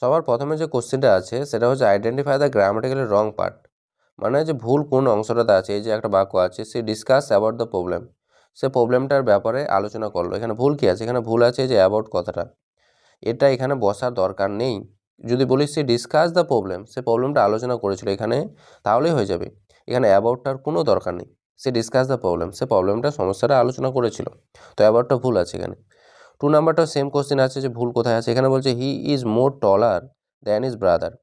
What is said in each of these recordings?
সবার প্রথমে যে কোশ্চেনটা আছে সেটা হচ্ছে identify the grammatically wrong part, মানে যে ভুল কোন অংশটাতে আছে। এই যে একটা বাক্য আছে, সে ডিসকাস অ্যাবাউট দ্য প্রবলেম, সে প্রবলেমটার ব্যাপারে আলোচনা করলো। এখানে ভুল কি আছে? এখানে ভুল আছে যে অ্যাবাউট কথাটা, এটা এখানে বসার দরকার নেই। যদি বলিস সে ডিসকাস দ্য প্রবলেম, সে প্রবলেমটা আলোচনা করেছিল এখানে, তাহলেই হয়ে যাবে। এখানে অ্যাবাউটটার কোনো দরকার নেই। সে ডিসকাস দ্য প্রবলেম, সে প্রবলেমটা সমস্যাটা আলোচনা করেছিল, তো অ্যাবাউটটা ভুল আছে এখানে। 2 নাম্বারটাও সেম কোশ্চেন আছে যে ভুল কোথায় আছে। এখানে বলছে he is more taller than is brother,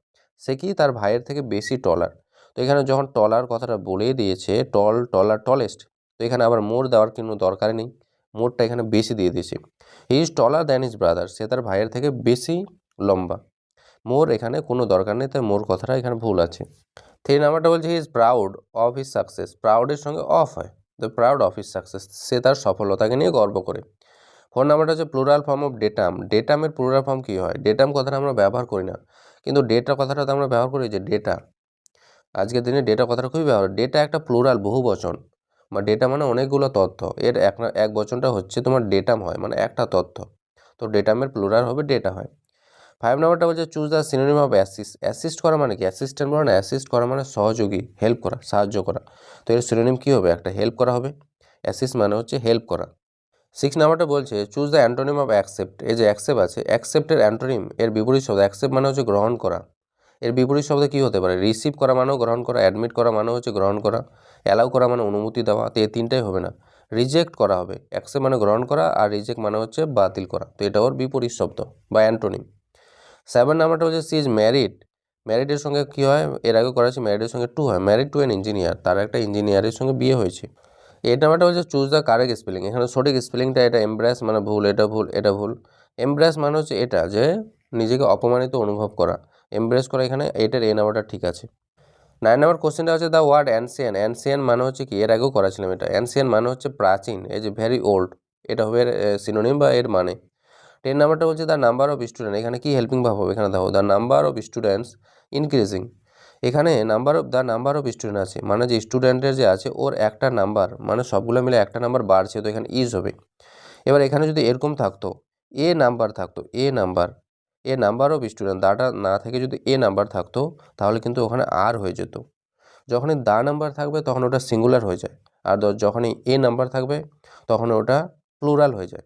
সে কি তার ভাইয়ের থেকে বেশি টলার। তো এখানে যখন টলার কথাটা বলেই দিয়েছে, টলার টলেস্ট, তো এখানে আবার মোর দেওয়ার কোনো দরকার নেই, মোরটা এখানে বেশি দিয়ে দিয়েছে। He is taller than is brother, সে তার ভাইয়ের থেকে বেশি লম্বা। মোর এখানে কোনো দরকার নেই, তাই মোর কথাটা এখানে ভুল আছে। 3 নাম্বারটা বলছে he is proud of his success, প্রাউডের সঙ্গে অফ হয়, তো প্রাউড অফ হিজ সাকসেস, সে তার সফলতাকে নিয়ে গর্ব করে। 4 নাম্বারটা হচ্ছে প্লুরাল ফর্ম অফ ডেটাম, ডেটামের প্লুরাল ফর্ম কী হয়? ডেটাম কথাটা আমরা ব্যবহার করি না, কিন্তু ডেটা কথাটা তো আমরা ব্যবহার করি, যে ডেটা। আজকের দিনে ডেটা কথাটা খুবই ব্যবহার। ডেটা একটা প্লুরাল, বহু বচন, বা ডেটা মানে অনেকগুলো তথ্য, এর এক বচনটা হচ্ছে তোমার ডেটাম হয়, মানে একটা তথ্য, তো ডেটামের প্লুরাল হবে ডেটা হয়। 5 নাম্বারটা বলছে choose the synonym of assist, assist করা মানে কি? অ্যাসিস্ট্যান্ট বলে না, অ্যাসিস্ট করা মানে সহযোগী, হেল্প করা, সাহায্য করা, তো এর সিনোনিম কী হবে? একটা হেল্প করা হবে। অ্যাসিস্ট মানে হচ্ছে হেল্প করা। 6 নাম্বারটা বলছে choose the antonym of accept, এই যে অ্যাকসেপ্ট আছে, অ্যাকসেপ্টের অ্যান্টোনিম, এর বিপরীত শব্দ। অ্যাকসেপ্ট মানে হচ্ছে গ্রহণ করা, এর বিপরীত শব্দ কী হতে পারে? রিসিভ করা মানেও গ্রহণ করা, অ্যাডমিট করা মানে হচ্ছে গ্রহণ করা, অ্যালাউ করা মানে অনুমতি দেওয়া, তো এই তিনটাই হবে না, রিজেক্ট করা হবে। অ্যাকসেপ্ট মানে গ্রহণ করা, আর রিজেক্ট মানে হচ্ছে বাতিল করা, তো এটা ওর বিপরীত শব্দ বা অ্যান্টোনিম। 7 নাম্বারটা হচ্ছে সি ইজ ম্যারিড, ম্যারিডের সঙ্গে কী হয়? এর আগে করা আছে ম্যারিডের সঙ্গে টু হয়, ম্যারিড টু অ্যান ইঞ্জিনিয়ার, তার একটা ইঞ্জিনিয়ারের সঙ্গে বিয়ে হয়েছে। 8 নাম্বারটা হচ্ছে চুজ দ্য কারেক্ট স্পেলিং, এখানে সঠিক স্পেলিংটা, এটা এমব্রেস মানে ভুল, এটা ভুল, এটা ভুল। এমব্রেস মানে হচ্ছে এটা, যে নিজেকে অপমানিত অনুভব করা, এমব্রেস করা, এখানে এটার এ নাম্বারটা ঠিক আছে। 9 নাম্বার কোশ্চেনটা হচ্ছে দ্য ওয়ার্ড অ্যানসিয়ান, অ্যানসিয়ান মানে হচ্ছে কি? এর আগেও করাছিলাম এটা, অ্যানসিয়ান মানে হচ্ছে প্রাচীন, এই যে ভেরি ওল্ড, এটা হবে এর সিনোনিম বা এর মানে। 10 নাম্বারটা বলছে দ্য নাম্বার অফ স্টুডেন্ট, এখানে কি হেল্পিং ভাব হবে? এখানে দেখো the number of students increasing, এখানে নাম্বার অফ স্টুডেন্ট আছে, মানে যে স্টুডেন্টের যে আছে ওর একটা নাম্বার, মানে সবগুলো মিলে একটা নাম্বার বাড়ছে, তো এখানে ইজ হবে। এবার এখানে যদি এরকম থাকতো এ নাম্বার থাকতো, এ নাম্বার অফ স্টুডেন্ট, দাটা না থেকে যদি এ নাম্বার থাকতো, তাহলে কিন্তু ওখানে আর হয়ে যেত। যখনই দা নাম্বার থাকবে তখন ওটা সিঙ্গুলার হয়ে যায়, আর যখনই এ নাম্বার থাকবে তখন ওটা প্লুরাল হয়ে যায়।